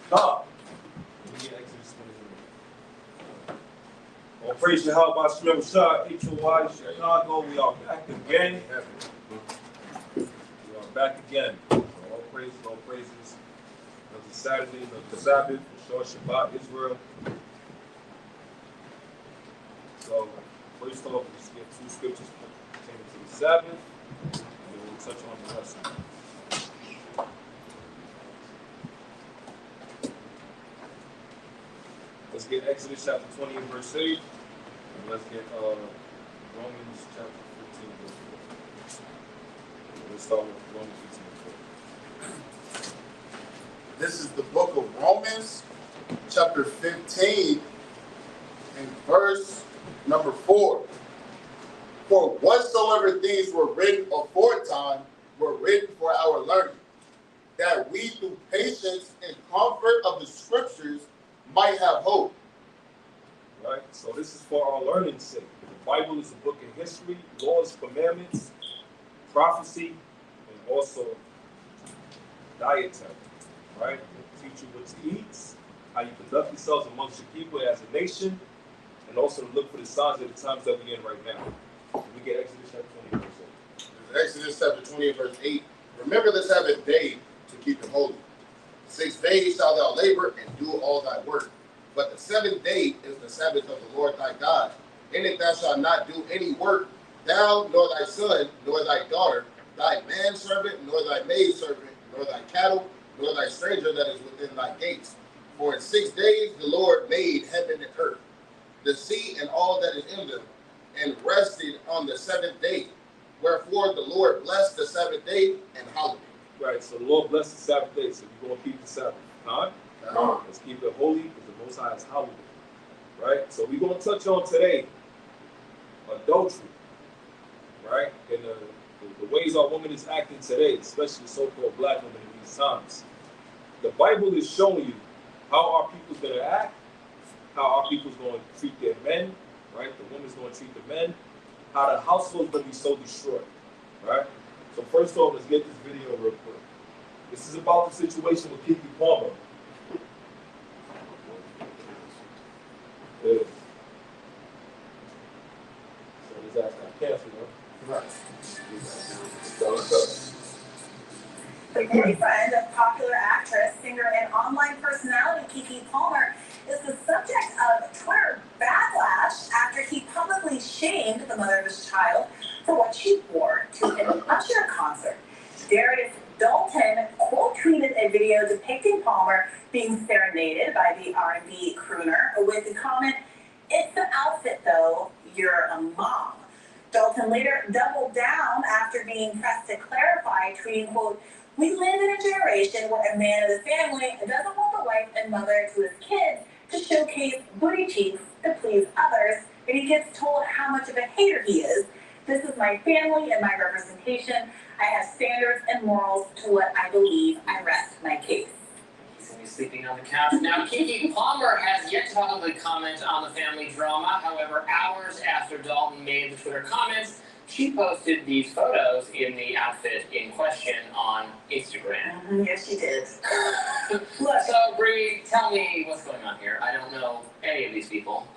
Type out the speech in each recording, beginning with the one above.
God. Exodus 21. All praise to help us. Remember, HOI, Chicago. We are back again. We are back again. So all praises. Another Saturday, another Sabbath, short Shabbat, Israel. So, first off, let's get two scriptures pertaining to the Sabbath, and then we'll touch on the rest of it. Let's get Exodus chapter 20 and verse 8, and let's get Romans chapter 15 and verse 4. Let's start with Romans 15 and 4. This is the book of Romans, chapter 15, and verse number 4. For whatsoever things were written aforetime were written for our learning, that we through patience and comfort of the scriptures might have hope. Right? So this is for our learning's sake. The Bible is a book of history, laws, commandments, prophecy, and also dietary. Right? It'll teach you what to eat, how you conduct yourselves amongst your people as a nation, and also to look for the signs of the times that we're in right now. We get Exodus chapter 20 verse 8. Exodus chapter 20 verse 8. Remember the Sabbath day to keep it holy. 6 days shalt thou labor and do all thy work. But the 7th day is the Sabbath of the Lord thy God. In it thou shalt not do any work, thou, nor thy son, nor thy daughter, thy manservant, nor thy maidservant, nor thy cattle, nor thy stranger that is within thy gates. For in 6 days the Lord made heaven and earth, the sea and all that is in them, and rested on the 7th day. Wherefore the Lord blessed the 7th day and hallowed it. Right, so the Lord blessed the Sabbath day, so we're going to keep the Sabbath. Let's keep it holy, because the Most High is hallowed it. Right, so we're going to touch on today adultery. Right, and the ways our woman is acting today, especially so-called black women in these times. The Bible is showing you how our people's going to act, how our people's going to treat their men, right? The woman's going to treat the men, how the household's going to be so destroyed, right? So first off, let's get this video real quick. This is about the situation with Keke Palmer. Yeah. So this act got canceled, huh? Right. The boyfriend of popular actress, singer, and online personality Keke Palmer is the subject of Twitter backlash after he publicly shamed the mother of his child for what she wore to an Usher concert. Darius Dalton quote-tweeted a video depicting Palmer being serenaded by the R&B crooner with the comment, "It's the outfit though, you're a mom." Dalton later doubled down after being pressed to clarify, tweeting, quote, "We live in a generation where a man of the family doesn't want the wife and mother to his kids to showcase booty cheeks to please others, and he gets told how much of a hater he is. This is my family and my representation. I have standards and morals to what I believe. I rest my case." He's going to be sleeping on the couch. Now, Keke Palmer has yet to publicly comment on the family drama. However, hours after Dalton made the Twitter comments, she posted these photos in the outfit in question on Instagram. Yes, she did. Look, so, Bree, tell me what's going on here. I don't know any of these people.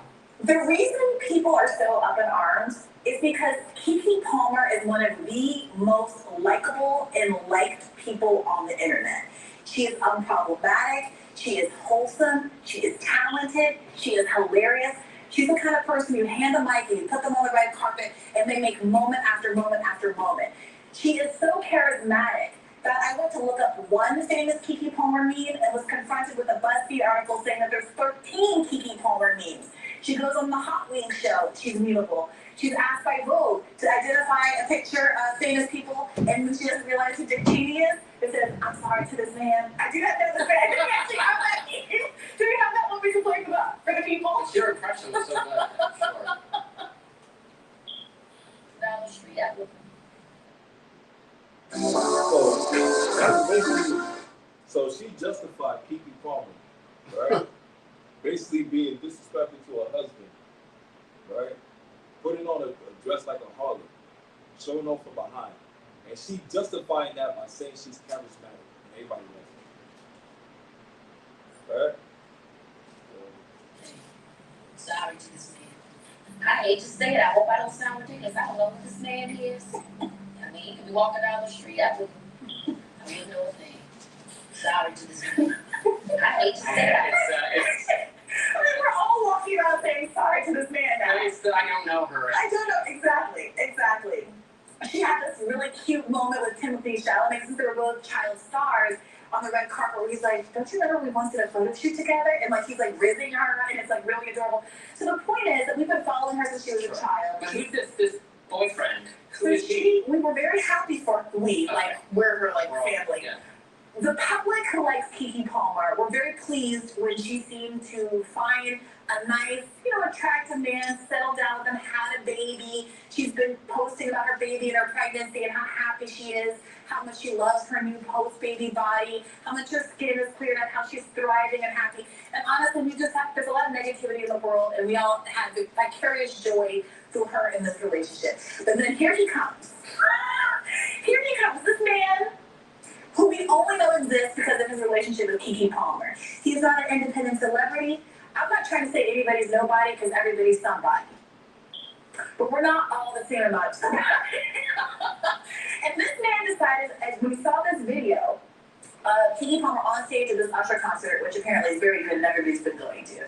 The reason people are so up in arms is because Keke Palmer is one of the most likable and liked people on the internet. She is unproblematic, she is wholesome, she is talented, she is hilarious. She's the kind of person you hand a mic and you put them on the red carpet and they make moment after moment after moment. She is so charismatic that I went to look up one famous Keke Palmer meme and was confronted with a BuzzFeed article saying that there's 13 Keke Palmer memes. She goes on the Hot Wings show, she's mutable. She's asked by Vogue to identify a picture of famous people, and when she doesn't realize who Dick Cheney is, it says, "I'm sorry to this man." I do not know this man. I didn't actually have that meme. Do we have that one we can play for the people? It's your impression was so good, I'm sure. Down the street, yeah. So that's basically, so she justified Keke Palmer, right? Basically being disrespectful to her husband, right? Putting on a dress like a harlot, showing off from behind. And she justifying that by saying she's charismatic and everybody loves hate to say it. I hope I don't sound ridiculous. I don't know who this man is. I mean, he could be walking down the street. I wouldn't know a thing. Sorry to this man. I hate to say it. I mean, we're all walking around saying sorry to this man now. I don't know her. I don't know. Exactly. She had this really cute moment with Timothy Chalamet since they were both child stars on the red carpet where he's like, don't you remember we once did a photo shoot together? And like he's like rizzing her and it's like really adorable. So the point is that we've been following her since she was a child. But who's this boyfriend? Who is she? We were very happy for like we're her like family. Yeah. The public who likes Keke Palmer were very pleased when she seemed to find a nice, attractive man, settle down with him, had a baby. She's been posting about her baby and her pregnancy and how happy she is, how much she loves her new post-baby body, how much her skin is cleared up, how she's thriving and happy. And honestly, there's a lot of negativity in the world, and we all have the vicarious joy through her in this relationship. But then here he comes. Here he comes, this man who we only know exists because of his relationship with Keke Palmer. He's not an independent celebrity. I'm not trying to say anybody's nobody because everybody's somebody. But we're not all the same amount of somebody. And this man decided, as we saw this video, Keke Palmer on stage at this Usher concert, which apparently is very good and everybody's been going to.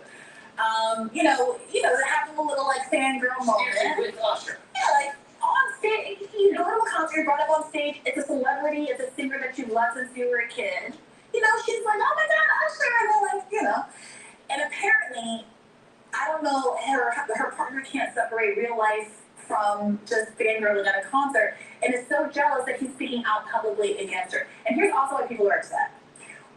Having a little like fangirl moment. With Usher. Yeah, like on stage, you go to a concert, you're brought up on stage, it's a celebrity, it's a singer that you've loved since you were a kid. She's like, oh my God, Usher, and like, And apparently, I don't know, her partner can't separate real life from just fangirling at a concert, and is so jealous that he's speaking out publicly against her. And here's also why people are upset.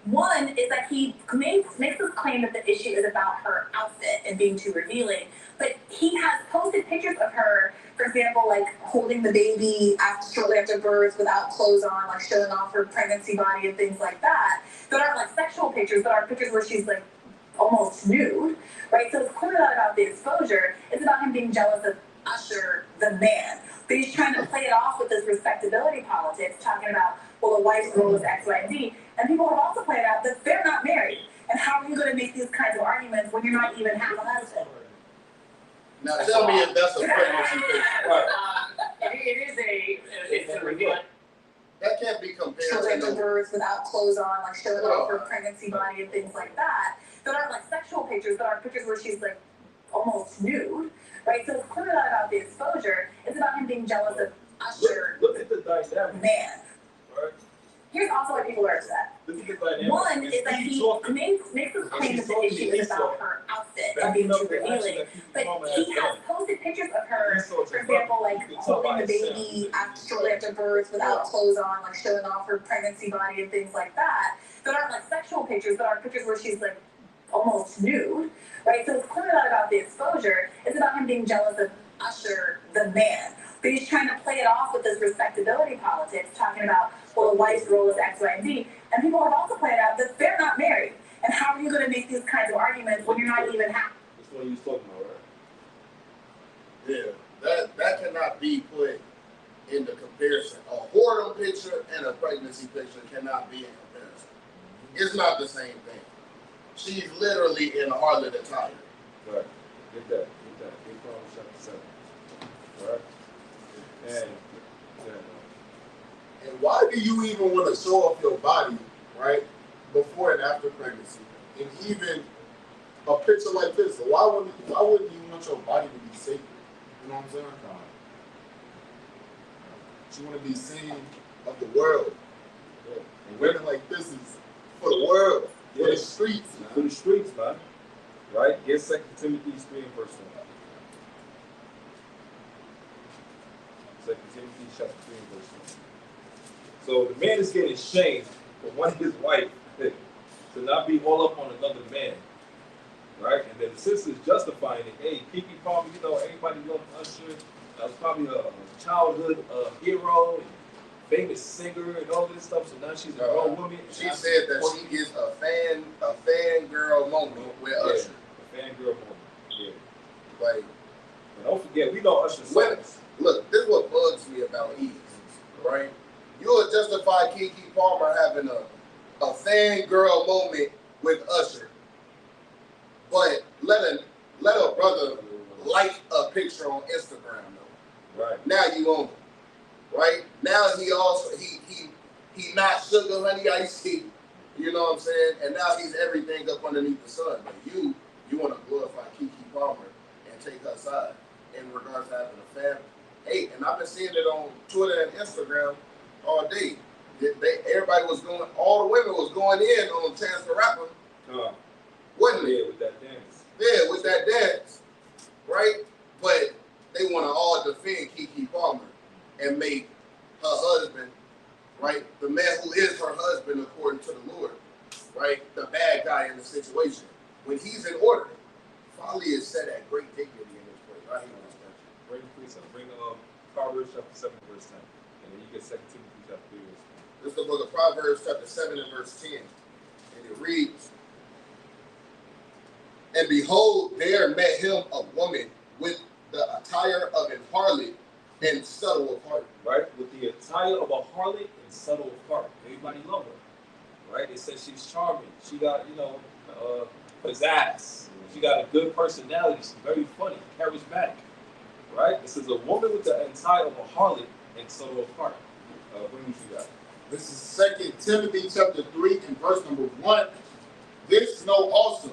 One is that he makes this claim that the issue is about her outfit and being too revealing, but he has posted pictures of her, for example, like holding the baby shortly after birth without clothes on, like showing off her pregnancy body and things like that aren't like sexual pictures, but are pictures where she's like almost nude, right? So it's clearly not about the exposure. It's about him being jealous of Usher, the man. But he's trying to play it off with this respectability politics, talking about, well, a wife's role is X, Y, and Z. And people have also played out that they're not married. And how are you going to make these kinds of arguments when you're not even half a husband? Now tell me if that's a pregnancy picture. It's a reveal. That can't be compared Shortly after to birth without clothes on, like showing off her pregnancy body and things like that aren't like sexual pictures, but are pictures where she's like almost nude, right? So it's clearly not about the exposure. It's about him being jealous of Usher, Look at the dynamic. man. Right? Here's also why people are upset. Look at the dynamic. One is that he makes this claim that the issue is about her outfit and being too revealing, but he has posted pictures of her, for example, like holding the baby shortly after birth without clothes on, like showing off her pregnancy body and things like that aren't like sexual pictures, but are pictures where she's like almost nude, right? So it's clearly not about the exposure. It's about him being jealous of Usher, the man. But he's trying to play it off with this respectability politics, talking about, well, a wife's role is X, Y, and Z. And people have also played out that they're not married. And how are you going to make these kinds of arguments when you're not even happy? That's what he was talking about, right? Yeah, that cannot be put in the comparison. A whoredom picture and a pregnancy picture cannot be in comparison. It's not the same thing. She's literally in harlot attire. Right. Get that. Get Proverbs chapter 7. Right? And why do you even want to show off your body, right, before and after pregnancy? And even a picture like this, why wouldn't you want your body to be sacred? You know what I'm saying? You want to be seen of the world. Yeah. And women like this is for the world, for the streets. Man. For the streets, man. Right? Get 2 Timothy 3 and verse 1. 2 Timothy chapter 3 and verse 1. So the man is getting shamed for wanting his wife to not be all up on another man. Right? And then the sister is justifying it. Hey, Keke Palmer, everybody loved Usher. That was probably a childhood hero and famous singer and all this stuff. So now she's a grown woman. She said that she gets a fangirl moment with Usher. A fangirl moment. Yeah. Like, and don't forget, we know Usher songs. Look, this is what bugs me about Ease, right? You would justify Keke Palmer having a fangirl moment with Usher, but let a brother like a picture on Instagram though. Right. Now you own it. Right? Now he also he not sugar honey icy, you know what I'm saying? And now he's everything up underneath the sun. But you want to glorify Keke Palmer and take her side in regards to having a family. Hey, and I've been seeing it on Twitter and Instagram all day. Everybody was going, all the women was going in on Chance the Rapper. Wasn't it? Yeah, with that dance. Yeah, with that dance. Right? But they want to all defend Keke Palmer and make her husband, right, the man who is her husband according to the Lord, right, the bad guy in the situation. When he's in order, folly is set at great dignity in this place. I hate this country. Bring precept. Bring Proverbs chapter 7 verse 10, and then you get 2 Timothy chapter 3 verse 10. This is the book of Proverbs chapter 7 and verse 10, and it reads, "And behold, there met him a woman with the attire of an harlot and subtle of heart." Right? With the attire of a harlot and subtle of heart. Everybody love her. Right? They said she's charming. She got, pizzazz. She got a good personality. She's very funny, charismatic. Right? This is a woman with the attire of a harlot and subtle of heart. Bring what you got. This is 2 Timothy chapter 3 and verse number 1. This know also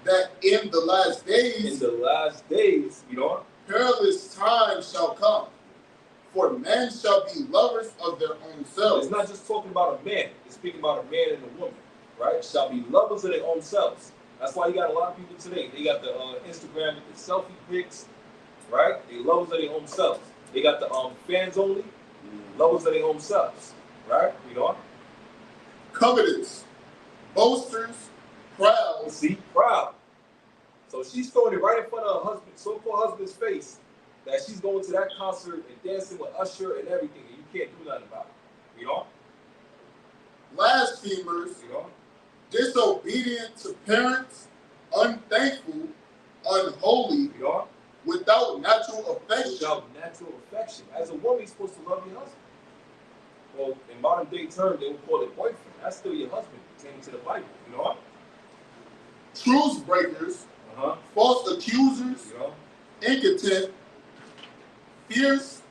that in the last days, perilous times shall come. For men shall be lovers of their own selves. It's not just talking about a man. It's speaking about a man and a woman. Right? Shall be lovers of their own selves. That's why you got a lot of people today. They got the Instagram with the selfie pics. Right? They lovers of their own selves. They got the fans only. Lovers of their own selves. Right? Covetous, boasters, proud. See? Proud. So she's throwing it right in front of her husband, so-called husband's face, that she's going to that concert and dancing with Usher and everything, and you can't do nothing about it. Blasphemers, disobedient to parents, unthankful, unholy, without natural affection. Without natural affection. As a woman, you're supposed to love your husband. Well, in modern day terms, they would call it boyfriend. That's still your husband, pertaining to the Bible. Truce breakers, false accusers, incontent, fierce,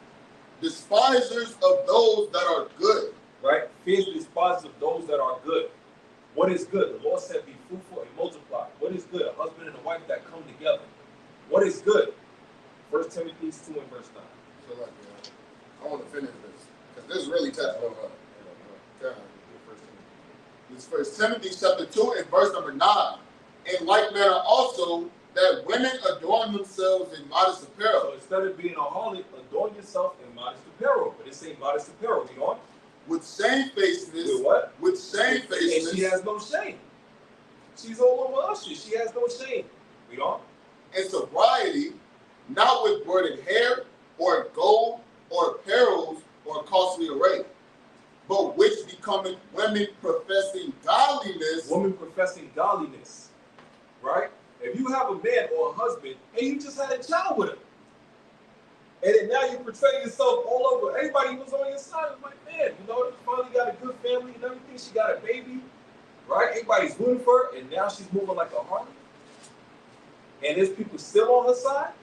despisers of those that are good. Right? Fierce despisers of those that are good. What is good? The Lord said, be fruitful and multiply. What is good? A husband and a wife that come together. What is good? 1 Timothy 2 and verse 9. So I want to finish this, because this really touched on her. This is 1 Timothy chapter 2 and verse number 9. In like manner also, that women adorn themselves in modest apparel. So instead of being a harlot, adorn yourself in modest apparel. But it's saying modest apparel, With shamefacedness. With what? With shamefacedness. And she has no shame. She's all over Usher. She has no shame. And sobriety, not with braided hair, or gold, or apparels, or costly array, but which becometh women professing godliness. Women professing godliness. Right? If you have a man or a husband and you just had a child with him, and then now you portray yourself all over, everybody was on your side. It's like, man, you finally got a good family and everything. She got a baby, right? Everybody's rooting for her, and now she's moving like a harlot. And there's people still on her side.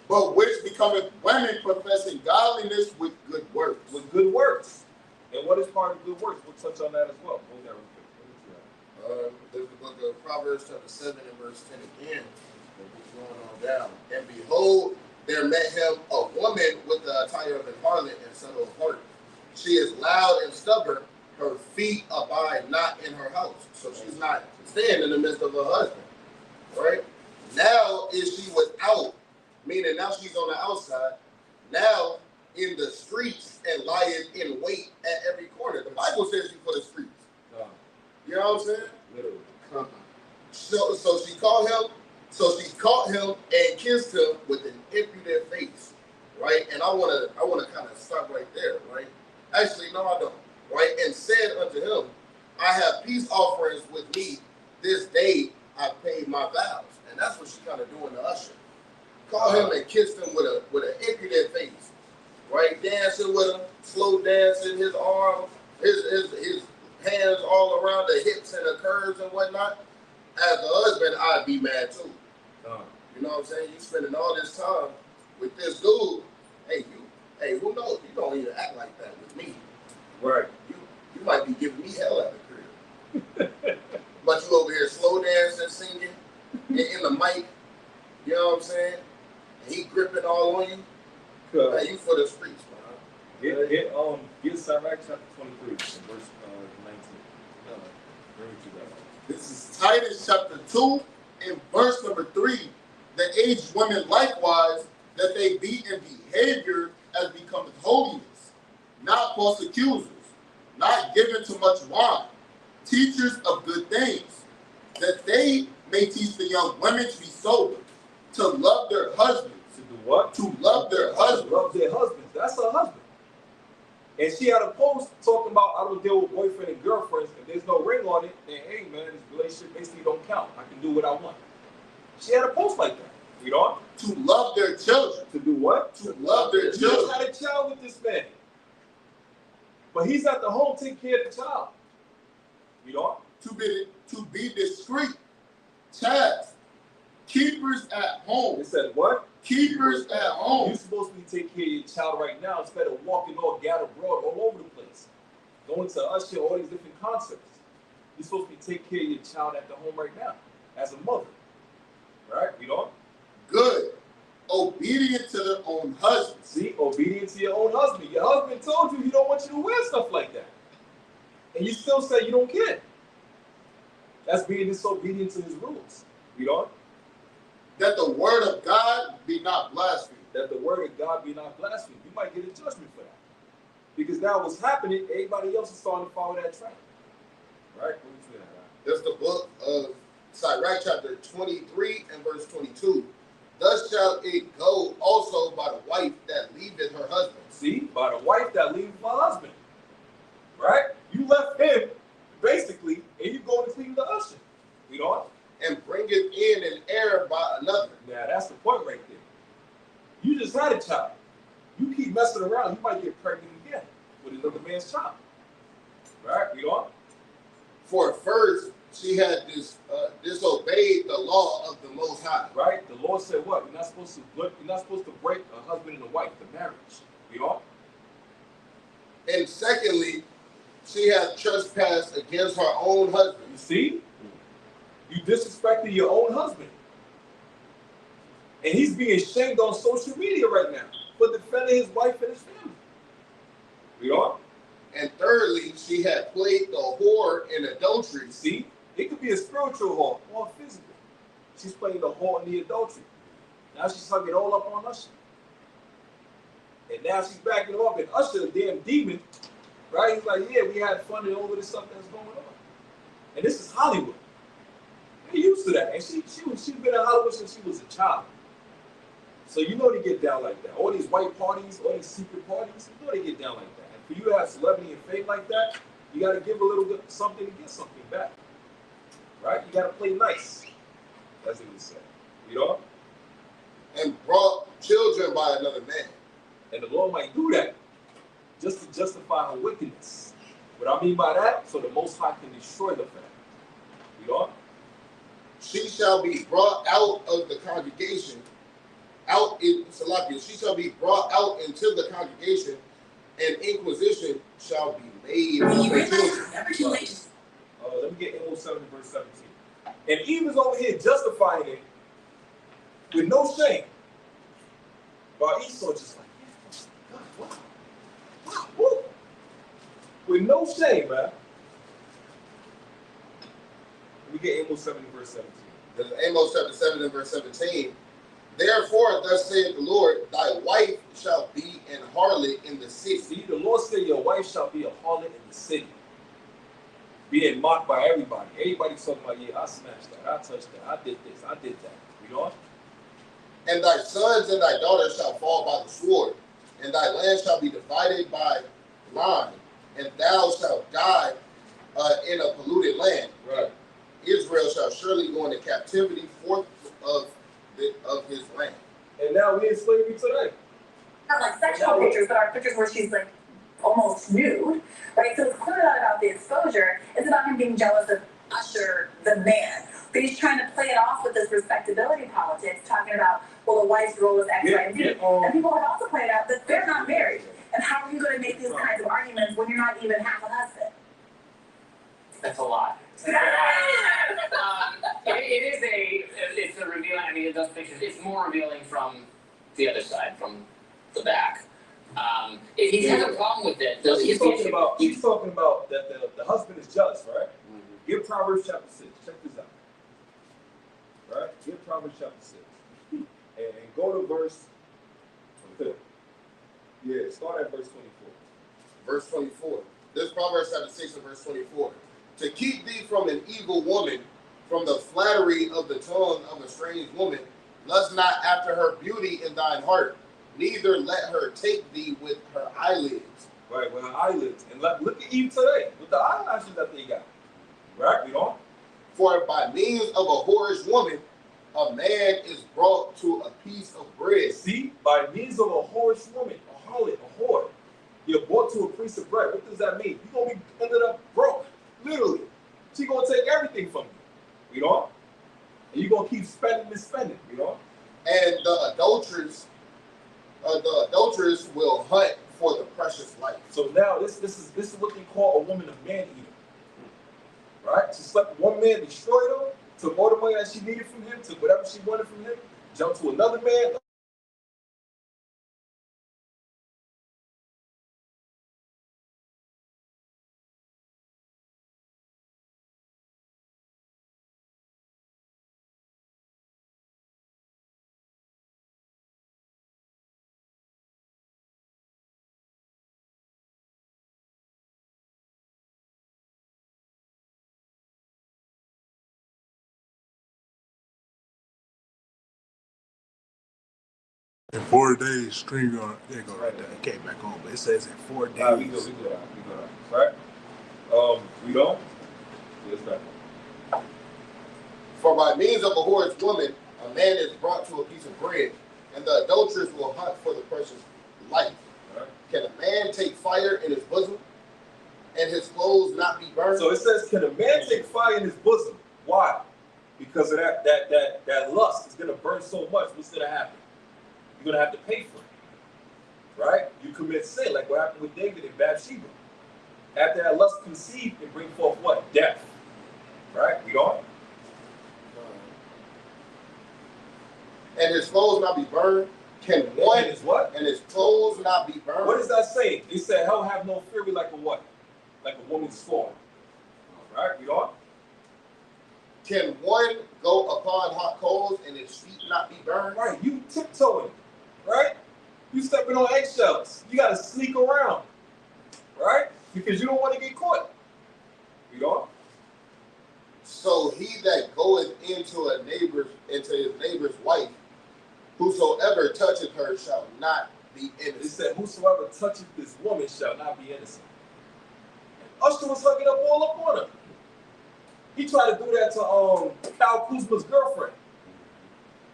But which becometh women professing godliness with good works. With good works. And what is part of good works? We'll touch on that as well. There's the book of Proverbs chapter 7 and verse 10 again. Going on down. And behold, there met him a woman with the attire of an harlot and subtle of heart. She is loud and stubborn. Her feet abide not in her house. So she's not staying in the midst of her husband. Right? Now is she without, meaning now she's on the outside. Now in the streets and lying in wait at every corner. The Bible says she's for the streets. You know what I'm saying? Literally. So she caught him. So she caught him and kissed him with an impudent face, right? And I wanna kind of stop right there, right? Actually, no, I don't, right? And said unto him, I have peace offerings with me. This day I paid my vows, and that's what she kind of doing to Usher. Caught him and kissed him with an impudent face, right? Dancing with him, slow dancing, his arm, his hands all around the hips and the curves and whatnot. As a husband, I'd be mad too. You know what I'm saying? You spending all this time with this dude. Hey, who knows? You don't even act like that with me. Right. You might be giving me hell at the crib. But you over here slow dancing, singing, in the mic. You know what I'm saying? And he gripping all on you. Man, you for the streets, man. Get Sirach chapter 23, verse 19. This is Titus chapter 2 and verse number 3. The aged women likewise, that they be in behavior as becometh holiness, not false accusers, not given to much wine, teachers of good things, that they may teach the young women to be sober, to love their husbands. To do what? To love their husbands. Love their husbands. That's her husband. And she had a post talking about, I don't deal with boyfriend and girlfriends. If there's no ring on it, then hey man, this relationship basically don't count. I can do what I want. She had a post like that. You know? To love their children. To do what? To love their She children. just had a child with this man. But he's at the home taking care of the child. You know? To be discreet. Chaste. Keepers at home. It said what? Keepers at home. You're supposed to be taking care of your child right now instead of walking all gathered abroad all over the place. Going to usher, all these different concepts. You're supposed to be taking care of your child at the home right now as a mother. Right? You know? Good. Obedient to their own husbands. See? Obedient to your own husband. Your husband told you he don't want you to wear stuff like that. And you still say you don't care. That's being disobedient to his rules. You know? That the word of God be not blasphemed. That the word of God be not blasphemed. You might get a judgment for that. Because now what's happening, everybody else is starting to follow that track. Right? What are you saying, right? That's the book of Sirach chapter 23 and verse 22. Thus shall it go also by the wife that leaveth her husband. See? By the wife that leaves her husband. Right? You left him, basically, and you going to clean the usher. You know? And bringeth in an heir by another. Now, that's the point right there. You just had a child. You keep messing around, you might get pregnant again with another man's child. Right? You know? For first, she had disobeyed the law of the Most High. Right? The Lord said what? You're not supposed to break a husband and a wife, the marriage. You know? And secondly, she had trespassed against her own husband. You see? You disrespected your own husband. And he's being shamed on social media right now for defending his wife and his family. You know? And thirdly, she had played the whore in adultery. See? It could be a spiritual whore or physical. She's playing the whore in the adultery. Now she's hugging all up on Usher. And now she's backing up and Usher, the damn demon, right? He's like, yeah, we had fun and all of this stuff that's going on. And this is Hollywood. They're used to that. And she's been in Hollywood since she was a child. So you know they get down like that. All these white parties, all these secret parties, you know they get down like that. And for you to have celebrity and fame like that, you got to give a little bit something to get something back. Right? You got to play nice. That's what he said. You know? And brought children by another man. And the Lord might do that just to justify her wickedness. What I mean by that, so the Most High can destroy the family. You know? She shall be brought out of the congregation, she shall be brought out into the congregation, and inquisition shall be made of her children. Let me get Amos 7 verse 17. And Eve is over here justifying it with no shame. While Esau just like, yeah, God, wow. Woo. With no shame, man. Let me get Amos 7 verse 17. Amos chapter 7 and verse 17. Therefore, thus saith the Lord, thy wife shall be an harlot in the city. See, the Lord said your wife shall be a harlot in the city. Being mocked by everybody. Everybody's talking about, yeah, I smashed that, I touched that, I did this, I did that. You know? And thy sons and thy daughters shall fall by the sword, and thy land shall be divided by line, and thou shalt die in a polluted land. Right. Israel shall surely go into captivity forth of his land. And now we're in slavery today. Not like sexual pictures, but our pictures where she's like almost nude, right? So it's clearly not about the exposure. It's about him being jealous of Usher, the man. But he's trying to play it off with this this respectability politics, talking about, well, a wife's role is X, Y, and Z. And people have also pointed out that they're not married. And how are you going to make these kinds of arguments when you're not even half a husband? That's a lot. It's a revealing. I mean, those pictures. It's more revealing from the other side, from the back. If he has a problem with it, he's talking about that the husband is jealous, right? Mm-hmm. Give Proverbs chapter 6. Check this out. Right? Give Proverbs chapter 6. And go to verse. Yeah, start at verse 24. Verse 24. This Proverbs chapter 6 and verse 24. To keep thee from an evil woman, from the flattery of the tongue of a strange woman, lust not after her beauty in thine heart, neither let her take thee with her eyelids. Right, with her eyelids. And look at Eve today, with the eyelashes that they got. Right, you know? For by means of a whorish woman, a man is brought to a piece of bread. See, by means of a whorish woman, a harlot, a whore, you're brought to a piece of bread. What does that mean? You're going to be ended up broke, literally. She's going to take everything from you know? And you're going to keep spending and spending, you know? And the adulteress will hunt for the precious life. So now this is what they call a woman of man-eater. Right? She slept with one man, destroyed her, took all the money that she needed from him, took whatever she wanted from him, jumped to another man. In 4 days, stream on. There you go right there. It came back on, but it says in 4 days. We go. Right? We don't? Yes, back on. For by means of a whorish woman, a man is brought to a piece of bread, and the adulteress will hunt for the precious life. Right. Can a man take fire in his bosom, and his clothes not be burned? So it says, can a man take fire in his bosom? Why? Because of that lust is going to burn so much. What's going to happen? You're going to have to pay for it. Right? You commit sin, like what happened with David and Bathsheba. After that lust conceived and bring forth what? Death. Right? We don't? And his clothes not be burned. Can one? And his what? And his clothes not be burned. What is that saying? He said, hell have no fury like a what? Like a woman's scorn. Right? We don't? Can one go upon hot coals and his feet not be burned? Right, you tiptoeing, right? You stepping on eggshells. You got to sneak around, right? Because you don't want to get caught. You know? So he that goeth into his neighbor's wife, whosoever toucheth her shall not be innocent. It said, whosoever toucheth this woman shall not be innocent. And Usher was hugging up all up on her. He tried to do that to Kyle Kuzma's girlfriend.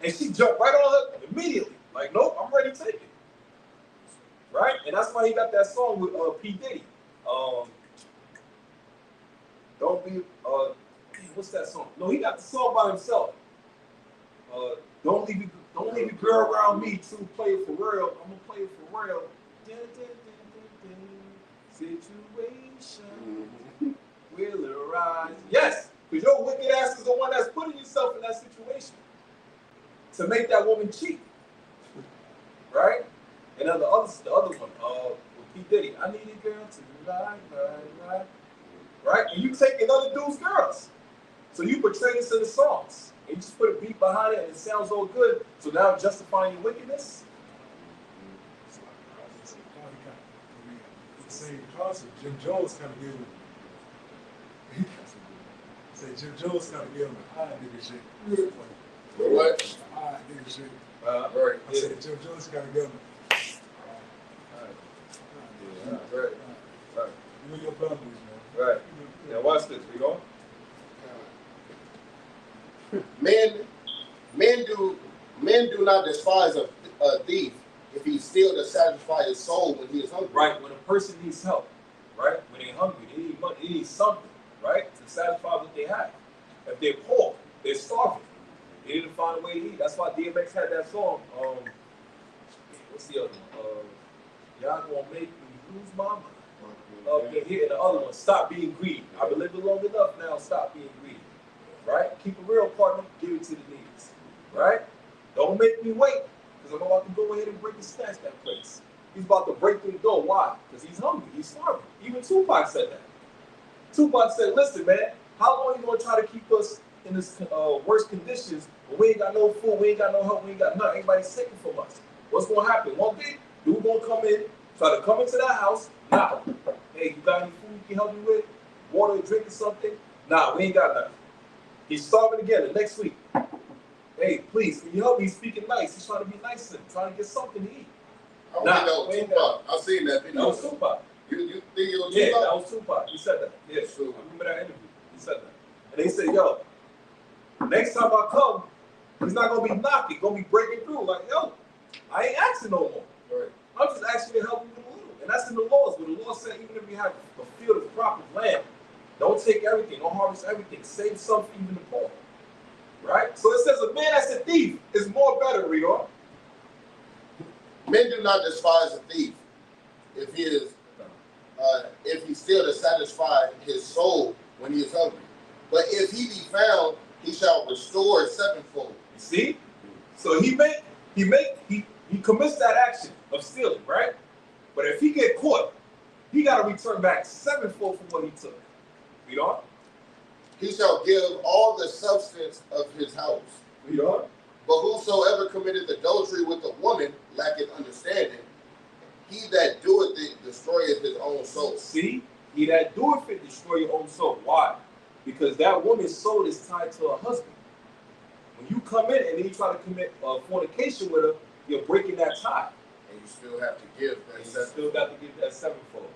And she jumped right on her immediately. Like, nope, I'm ready to take it. Right? And that's why he got that song with P. Diddy. Don't be, what's that song? No, he got the song by himself. Don't leave your girl around me to play it for real. I'm going to play it for real. Situation will arise. Yes, because your wicked ass is the one that's putting yourself in that situation to make that woman cheat. Right? And then the other one, with P. Diddy, I need a girl to lie. Right? And you taking other dudes' girls. So you portray this in the songs. And you just put a beat behind it and it sounds all good. So now justifying your wickedness. It's the same concept. Jim Jones kind of gave him. Say Jim Jones kind of gave him a high nigga shit. What? High nigga shit. Right. I said Jim Jones kind of gave him. Right. You know your boundaries, man. Right. Now watch this. We go. Men do not despise a thief if he steal to satisfy his soul when he is hungry. Right. When a person needs help, right? When they're hungry, they need money, they need something, right? To satisfy what they have. If they're poor, they're starving. He didn't find a way to eat. That's why DMX had that song. What's the other one? Y'all gonna make me lose my mind. Okay, here and the other one. Stop being greedy. I've been living long enough now. Stop being greedy. Right? Keep it real, partner. Give it to the needs. Right? Don't make me wait, because I'm about to go ahead and break and snatch that place. He's about to break through the door. Why? Because he's hungry. He's starving. Even Tupac said that. Tupac said, listen, man, how long are you going to try to keep us in this worst conditions when we ain't got no food, we ain't got no help, we ain't got nothing. Everybody's taking from us. What's going to happen? One day, dude going to come in, try to come into that house. Nah. Hey, you got any food you can help me with? Water, drink or something? Nah, we ain't got nothing. He's starving again the next week. Hey, please, can you help me? He's speaking nice. He's trying to be nice to him, trying to get something to eat. Tupac. I've seen that video. That was Tupac. You think it was Tupac? Yeah, that was Tupac. He said that. Yeah, sure. I remember that interview. He said that. And he said, yo, next time I come, he's not going to be knocking. He's going to be breaking through. Like, yo, I ain't asking no more. Right. I'm just asking you to help me with a little. And that's in the laws. Where the law said, even if you have a field of crop of land, don't take everything. Don't harvest everything. Save some for even the poor. Right? So it says a man that's a thief is more better, read on. Men do not despise a thief if he is, if he still to satisfy his soul when he is hungry. But if he be found, he shall restore sevenfold. You see? So he commits that action of stealing, right? But if he get caught, he got to return back sevenfold from what he took. Read on. He shall give all the substance of his house. Read on. But whosoever committed adultery with a woman lacketh understanding. He that doeth it destroyeth his own soul. See? He that doeth it destroy your own soul. Why? Because that woman's soul is tied to her husband. When you come in and then you try to commit fornication with her, you're breaking that tie. And you still have to give that sevenfold. You still got to give that sevenfold.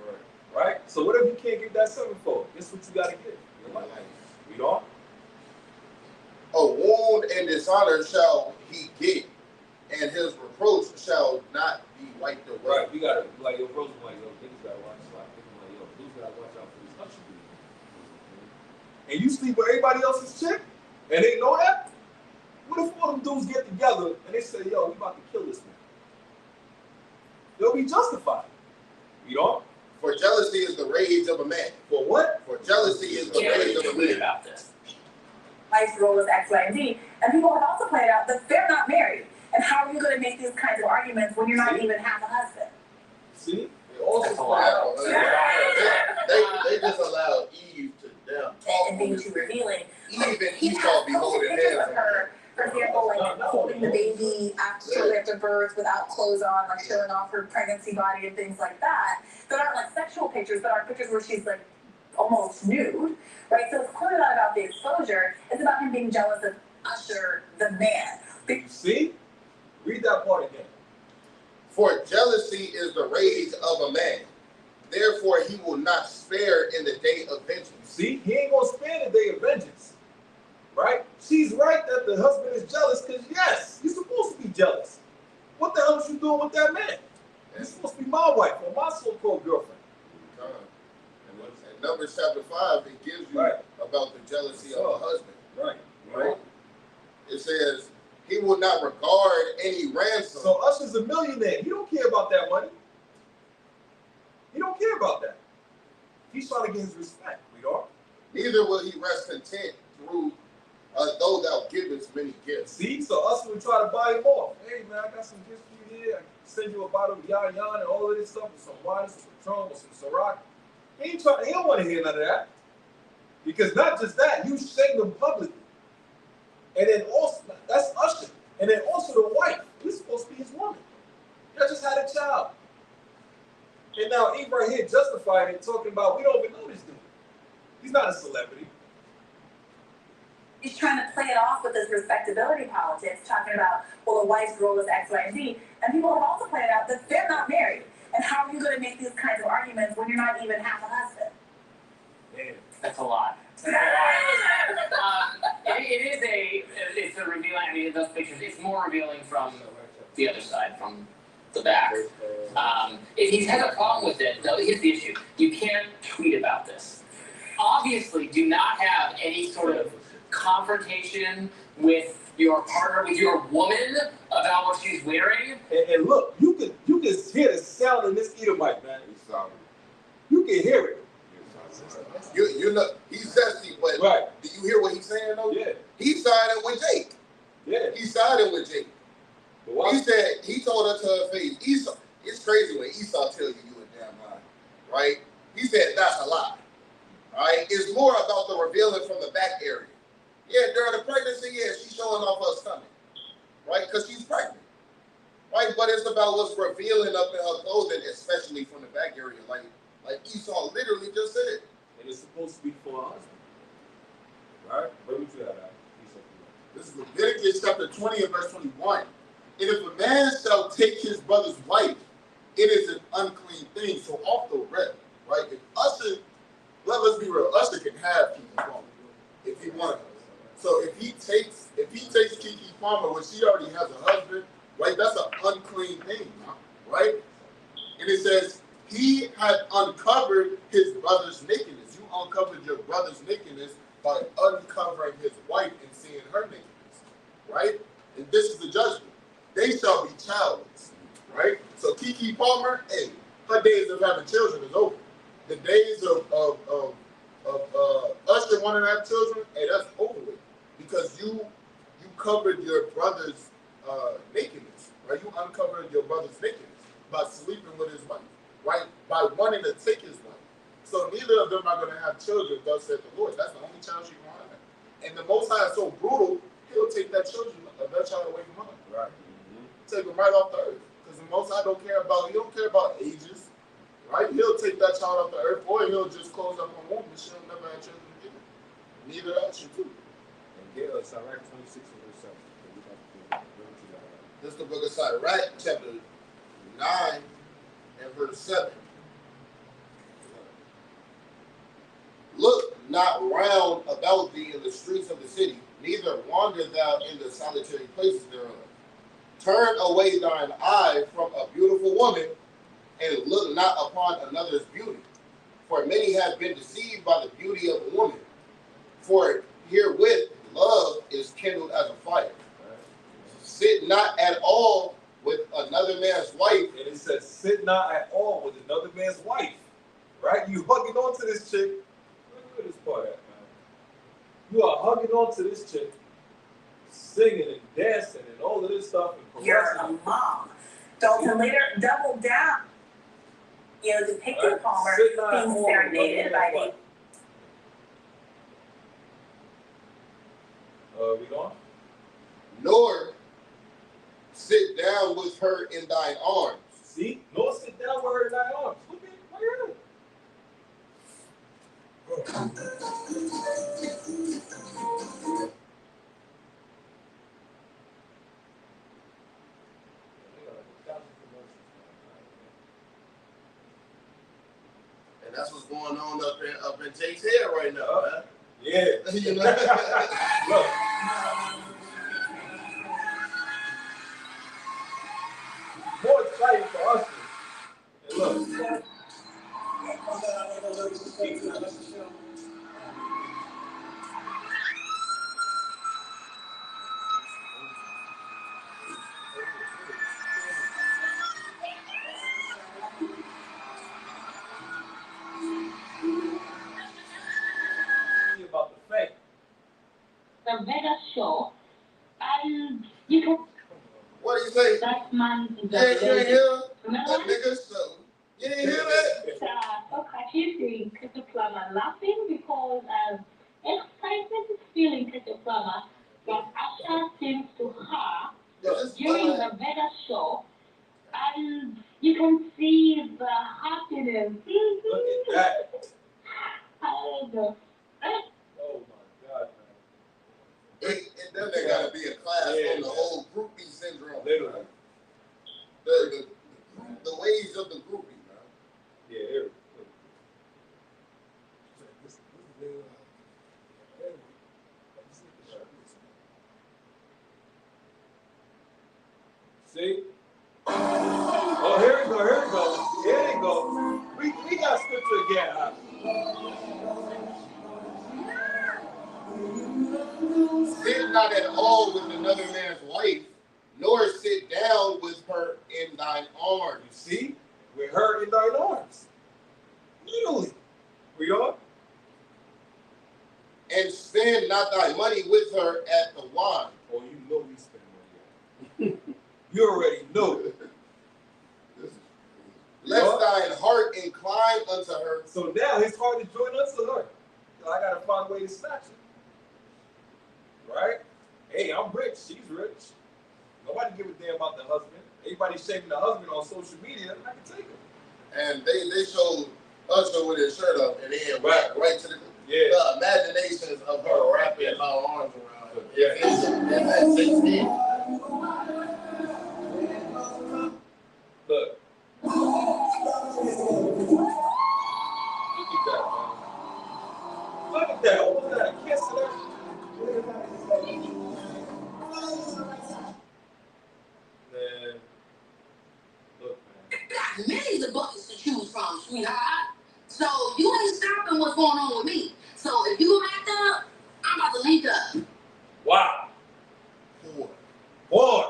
Right. Right? So what if you can't give that sevenfold? Guess what you got to give? Your life. Read on. A wound and dishonor shall he get, and his reproach shall not be wiped away. Right, we gotta, like, your bros like, yo, niggas gotta watch, like, yo, dudes gotta watch out for this country. And you sleep with everybody else's chick, and they know that? What if all them dudes get together and they say, yo, we about to kill this man? They'll be justified. You know? For jealousy is the rage of a man. For what? For jealousy is the rage of a man. About this. Life's role is X, Y, and Z. And people have also pointed out that they're not married. And how are you going to make these kinds of arguments when you're not even half a husband? See? They also they just allowed Eve to them talk. And being too revealing. Even Esau be holding hands. Her, for example, like holding the baby shortly after birth without clothes on, like showing off her pregnancy body and things like that. That aren't like sexual pictures, but are pictures where she's like almost nude, right? So it's clearly not about the exposure. It's about him being jealous of Usher, the man. You see? Read that part again. For jealousy is the rage of a man. Therefore, he will not spare in the day of vengeance. See? He ain't going to spare the day of vengeance. Right? She's right that the husband is jealous because, yes, you're supposed to be jealous. What the hell is you doing with that man? You're supposed to be my wife or my so-called girlfriend. In Numbers chapter 5, it gives you about the jealousy of a husband. Right. It says, he will not regard any ransom. So Usher's a millionaire. He don't care about that money. He don't care about that. He's trying to get his respect. Neither will he rest content through though thou givest many gifts. See? So Usher would try to buy him off. Hey, man, I got some gifts for you here. I can send you a bottle of Yan Yan and all of this stuff with some wine, some Patron, with some Ciroc. He don't want to hear none of that. Because not just that, you shamed him publicly. And then also, that's Usher. And then also the wife. He's supposed to be his woman. They just had a child. And now Eve right here justifying it, talking about we don't even know this dude. He's not a celebrity. He's trying to play it off with this respectability politics, talking about, well, the wife's role is X, Y, and Z. And people have also pointed out that they're not married. And how are you going to make these kinds of arguments when you're not even half a husband? Man. That's a lot. It's a revealing. I mean, those pictures. It's more revealing from the other side, from the back. If he has a problem with it, though, here's the issue: you can't tweet about this. Obviously, do not have any sort of confrontation with your partner, with your woman, about what she's wearing. And look, you can hear the sound in this Edomite, man. You can hear it. You know, he's zesty, but right. Do you hear what he's saying though? Yeah. He's siding with Jake. Yeah. He's siding with Jake. But he said, he told her to her face, Esau, it's crazy when Esau tells you a damn lie, right? He said, that's a lie, right? It's more about the revealing from the back area. Yeah, during the pregnancy, yeah, she's showing off her stomach, right? Because she's pregnant, right? But it's about what's revealing up in her clothing, especially from the back area, like Esau literally just said. And it's supposed to be for her husband, right? Where would you have that? This is Leviticus chapter 20 and verse 21. And if a man shall take his brother's wife, it is an unclean thing. So off the rip, right? If Usher, let's be real, Usher can have Keke Palmer if he wanted. So if he takes Keke Palmer when she already has a husband, right? That's an unclean thing, right? And it says he had uncovered his brother's nakedness. You uncovered your brother's nakedness by uncovering his wife and seeing her nakedness, right? And this is the judgment. They shall be childless, right? So Keke Palmer, hey, her days of having children is over. The days of Usher wanting to have children, hey, that's over with. Because you covered your brother's nakedness, right? You uncovered your brother's nakedness by sleeping with his wife, right? By wanting to take his wife. So neither of them are going to have children, thus said the Lord. That's the only child she can have. And the Most High is so brutal, he'll take that child away from her. Right. Take them right off the earth. Because the Most High don't care about ages. Right? He'll take that child off the earth, or he'll just close up her womb and she'll never have children again. Neither else you too. And get us Sirach 26 and verse 7. This is the book of Sirach, chapter 9 and verse 7. Look not round about thee in the streets of the city, neither wander thou in the solitary places thereof. Turn away thine eye from a beautiful woman, and look not upon another's beauty. For many have been deceived by the beauty of a woman. For herewith love is kindled as a fire. Sit not at all with another man's wife. And it says, sit not at all with another man's wife. Right? You hugging on to this chick. Look at this part at, man. You are hugging on to this chick, singing and dancing and all of this stuff. And you're a mom. Dalton later doubled down. Depicting Palmer being serenaded by the. We going? Nor sit down with her in thine arms. See? Nor sit down with her in thine arms. Look at it. And that's what's going on up in Jake's head right now, man. Yeah. You know? Look. More exciting for us. And look. About the fact. The Vegas show, and you can. What do you say? That man is Yeah, you ain't hear remember that nigga? So you ain't hear that? Hearing Crystal Plummer laughing because excitement is feeling Crystal Plummer that Asha sings to her during the Vegas show, and you can see the happiness. Look at that. I don't know. Oh my God, man. And then there gotta be a class on the whole groupie syndrome. Literally. The ways of the groupie, man. Yeah, here. See? Oh, here we go. Here we go. We got scripture again, huh? Sit not at all with another man's wife, nor sit down with her in thine arms. You see? With her in thine arms. Literally. Read on. And spend not thy money with her at the wine. Oh, you know we spend money on. You already know. Lest thine heart incline unto her. So now his heart is joined unto her. So I gotta find a way to snatch it. Right? Hey, I'm rich. She's rich. Nobody give a damn about the husband. Everybody's shaming the husband on social media. I can take him. And they showed Usher with his shirt up, and then right to the imaginations of her wrapping her arms around him. It's at 16. Look. Look at that, man. Look at that. What was that? A kiss to that? Man. Look, man. Got millions of buckets to choose from, sweetheart. So you ain't stopping what's going on with me. So if you act up, I'm about to link up. Wow. Boy. Boy.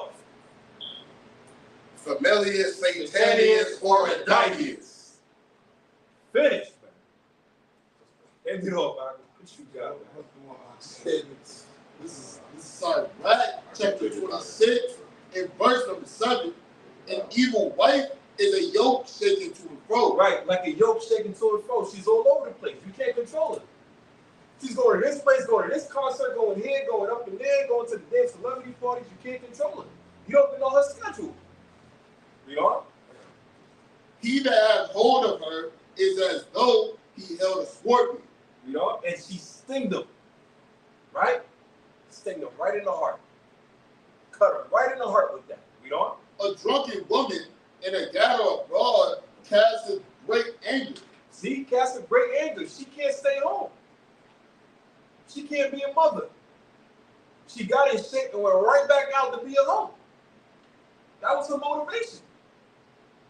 Familius, Satanius, or Indictius. Finished, man. End it off, man. What you got, man? This is Sirach, chapter 26, and verse number 7. An evil wife is a yoke shaken to and fro. Right, like a yoke shaken to and fro. She's all over the place. You can't control her. She's going to this place, going to this concert, going here, going up and there, going to the damn celebrity parties. You can't control her. You don't even know her schedule. You know? He that hath hold of her is as though he held a scorpion. You know? And she stinged him. Right? Stinged him right in the heart. Cut her right in the heart with that. You know? A drunken woman in a gather abroad casteth great anger. See? Cast a great anger. She can't stay home. She can't be a mother. She got in shape and went right back out to be alone. That was her motivation.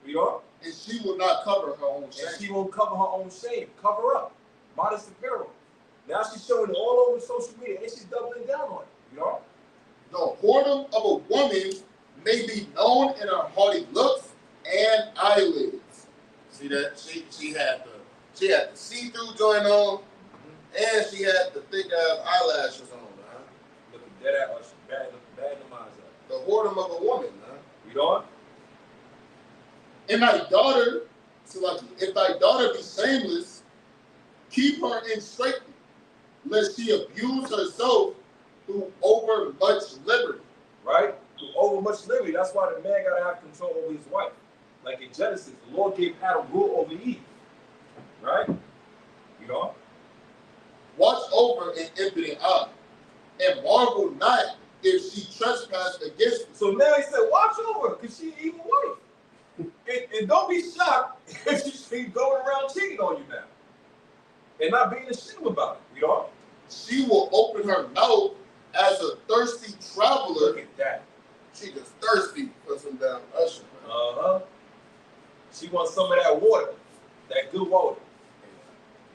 You know? And she will not cover her own shame. And she won't cover her own shame. Cover up. Modest apparel. Now she's showing it all over social media and she's doubling down on it. You know? The whoredom of a woman may be known in her haughty looks and eyelids. See that? She had the see-through joint on, and she had the thick ass eyelashes on, man. Looking dead at us. Bad in the minds up. The whoredom of a woman, man. You know? And thy daughter, so like, if thy daughter be shameless, keep her in straitness, lest she abuse herself through over much liberty. Right? Through over much liberty. That's why the man gotta have control over his wife. Like in Genesis, the Lord gave Adam rule over Eve. Right? You know? Watch over an impotent eye, and marvel not if she trespass against you. So now he said, watch over her, because she's an evil wife. And don't be shocked if she's going around cheating on you now. And not being ashamed about it, you know? She will open her mouth as a thirsty traveler. Look at that. She just thirsty for some damn Usher. Uh-huh. She wants some of that water, that good water.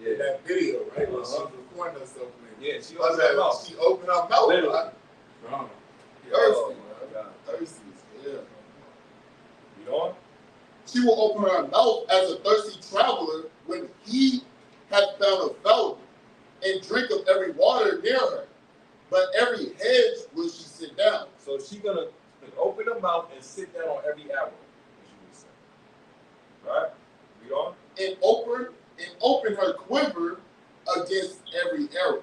Yeah, that video, right? When Uh-huh. she's recording herself. Yeah, she opens her mouth. She opened her mouth. Literally. Like, Strong. thirsty. Oh, my God. Thirsty, yeah. You know? She will open her mouth as a thirsty traveler when he hath found a fountain, and drink of every water near her. But every hedge will she sit down. So she's going to open her mouth and sit down on every arrow, as you would say. Right? You know? And open her quiver against every arrow.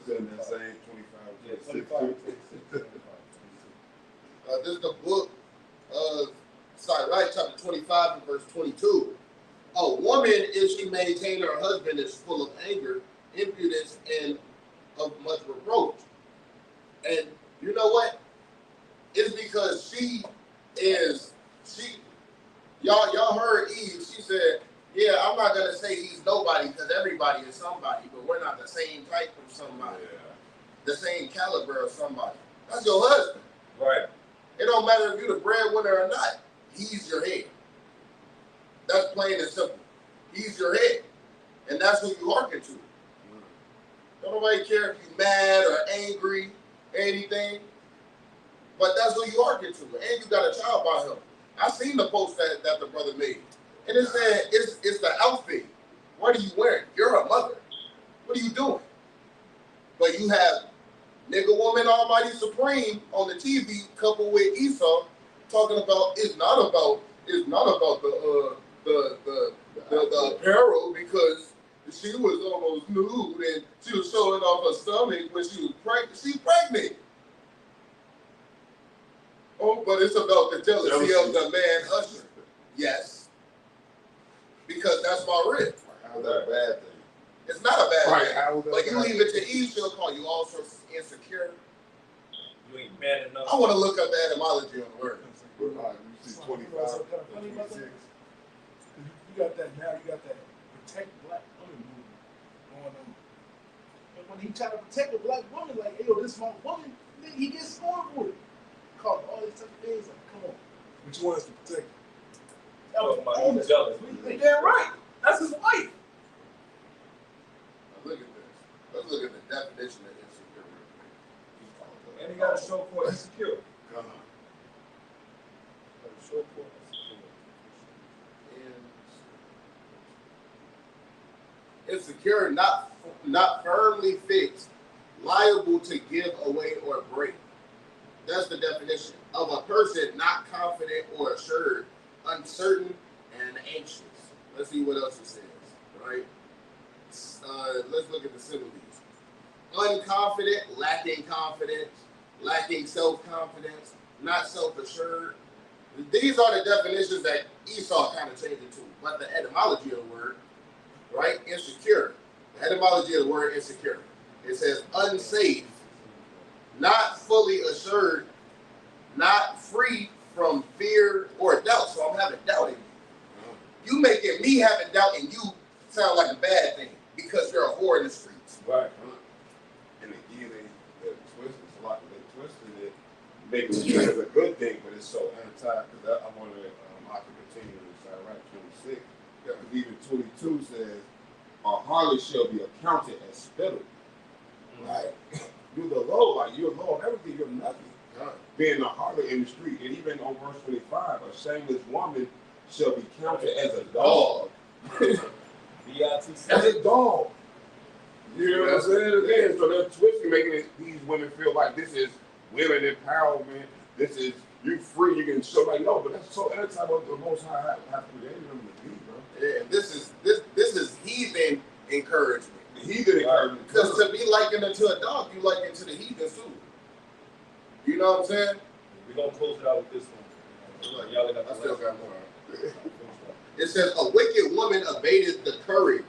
That same 25. Yeah, 25. This is the book of Sirach, chapter 25 and verse 22. A woman, if she maintain her husband, is full of anger, impudence, and of much reproach. And you know what? It's because y'all heard Eve. She said, yeah, I'm not going to say he's nobody because everybody is somebody, but we're not the same type of somebody, the same caliber of somebody. That's your husband. Right. It don't matter if you're the breadwinner or not. He's your head. That's plain and simple. He's your head. And that's who you hearken to. Don't nobody care if you're mad or angry or anything. But that's who you hearken to. And you got a child by him. I seen the post that the brother made. And it said, it's the outfit. What are you wearing? You're a mother. What are you doing? But you have Nigga Woman Almighty Supreme on the TV coupled with Esau talking about it's not about the apparel because she was almost nude and she was showing off her stomach when she was pregnant. She's pregnant. Oh, but it's about the jealousy of the man usher. Yes. Because that's my rib. How's that a bad thing? It's not a bad thing. Right, But you leave it to Eve, she'll call you all sorts of insecure. You ain't man enough. I want to look up the etymology on the word. You see 25, 26. You got that now, you got that protect black women movement going on. And when he try to protect a black woman, like, hey, yo, this is my woman, then he gets scorned for it. Called all these type of things, like, come on. But you want us to protect him. Talking about he's jealous. They damn right. That's his wife. Now look at this. Let's look at the definition of insecure. And he got a show for insecure. Show for insecure, not firmly fixed, liable to give away or break. That's the definition of a person not confident or assured, uncertain, and anxious. Let's see what else it says, right? Let's look at the similes. Unconfident, lacking confidence, lacking self-confidence, not self-assured. These are the definitions that Esau kind of changed it to. But the etymology of the word, right? Insecure. The etymology of the word insecure. It says unsafe, not fully assured, not free from fear or doubt. So I'm having doubt in you. You making me having doubt in you sound like a bad thing because you're a whore in the streets. Right. And again, they twisted it, making it as a good thing, but it's so anti. Because I want to, I can continue this. All right, 26. Yeah, even 22 says, a harlot shall be accounted as spittle. Right? You're the low, like you're low on everything, you're nothing. Being a harlot in the street, and even on verse 25, a shameless woman shall be counted as a dog. As a dog. You know what I'm saying? Again, so they're twisting, making these women feel like this is women empowerment. This is you free. You can show like no, but that's so anti what the Most High have created them to be, bro. Yeah, this is heathen encouragement. Heathen encouragement. Because to be likened unto a dog, you liken to the heathen too. You know what I'm saying? We're gonna close it out with this one. Y'all got I still got more. It says a wicked woman abated the courage.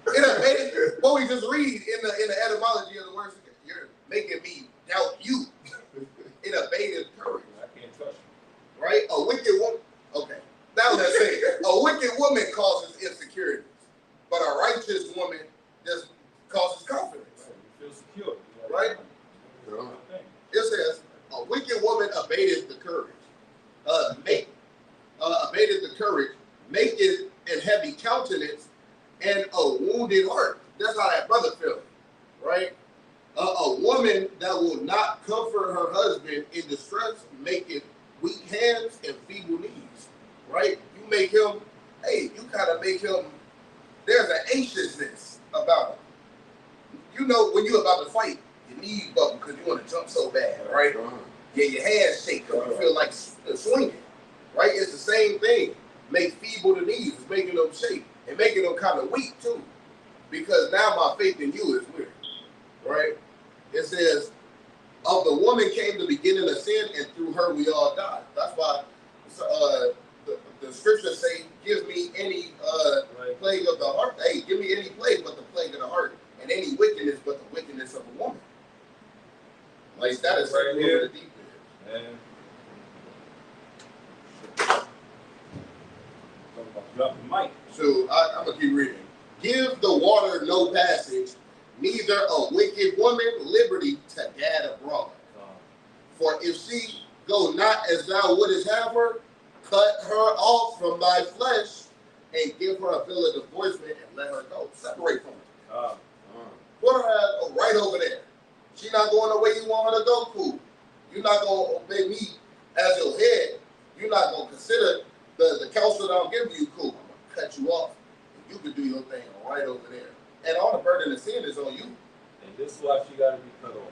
It abated what we just read in the etymology of the words. You're making me doubt you. It abated courage. I can't trust you. Right? A wicked woman. Okay. Now let's say a wicked woman causes insecurities, but a righteous woman just causes confidence. You feel secure. Right? It says a wicked woman abated the courage. Abated the courage, maketh an heavy countenance, and a wounded heart. That's how that brother feels, right? A woman that will not comfort her husband in distress, maketh weak hands and feeble knees, right? You make him, you kind of make him, there's an anxiousness about him. You know, when you're about to fight, your knees buckle because you want to jump so bad, right? Yeah, your hands shake because you feel like swinging, right? It's the same thing. Make feeble the knees. It's making them shake and making them kind of weak too. Because now my faith in you is weird, right? It says, of the woman came the beginning of sin, and through her we all died. That's why the scriptures say, give me any plague of the heart. Hey, give me any plague but the plague of the heart, and any wickedness but the wickedness of a woman. Like that is right here. The deep end. Drop the mic. So I'm gonna keep reading. Give the water no passage, neither a wicked woman liberty to gad abroad. For if she go not as thou wouldest have her, cut her off from thy flesh, and give her a bill of divorcement and let her go. Separate from her. Put her right over there. She not going the way you want her to go, cool. You're not going to obey me as your head. You're not going to consider the counsel that I'm giving you, cool. I'm going to cut you off. And you can do your thing right over there. And all the burden of sin is on you. And this is why she got to be cut off.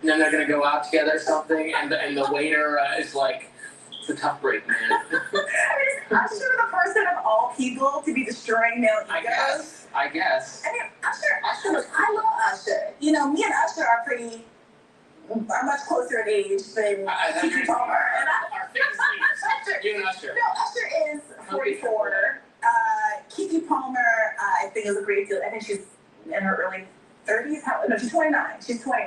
And then they're gonna go out together or something, and the waiter is like, "It's a tough break, man." I'm sure the person of all people to be destroying male egos. I guess. I mean, Usher, I love Usher. You know, me and Usher are much closer in age than Keke Palmer. And Usher, You and Usher. no, Usher is 44. Keke Palmer, I think, is a great deal. I think she's in her early 30s. No, she's 29. She's 29.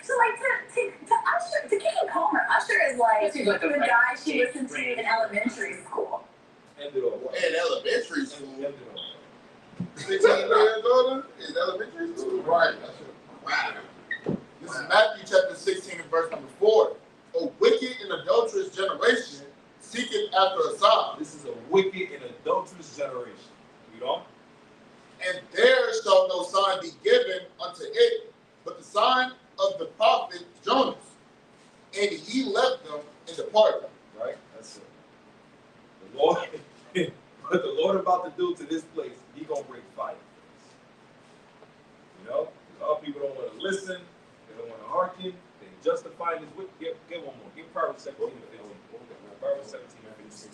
So, like, to Usher, to Keke Palmer, Usher is like the guy she listened to in elementary school. End it all. In elementary school. End it all. 16 years older in elementary school? Right. Wow. This is Matthew chapter 16 and verse number 4. A wicked and adulterous generation seeketh after a sign, This is a wicked and adulterous generation. You know? and there shall no sign be given unto it, but the sign of the prophet Jonas. And he left them and departed. Right? That's it. The Lord, what the Lord about to do to this place, he going to bring fire. You know? Other people don't want to listen. They don't want to hearken. They justify this with. Get one more. Give Proverbs 17 and 15. Proverbs 17 and 15.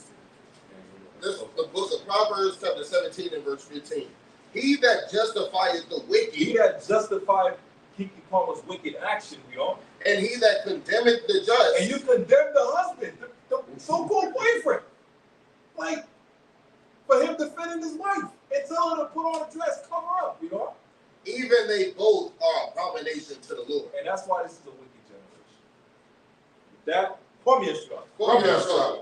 This is the book of Proverbs, chapter 17 and verse 15. He that justifieth the wicked, He that justified Keke Palmer's wicked action, you know? and he that condemneth the just. And you condemn the husband, the so-called boyfriend. Like, for him defending his wife and telling her to put on a dress, cover up, you know? Even they both are abomination to the Lord. And that's why this is a wicked generation. With that, pour me a shot. Come here, son.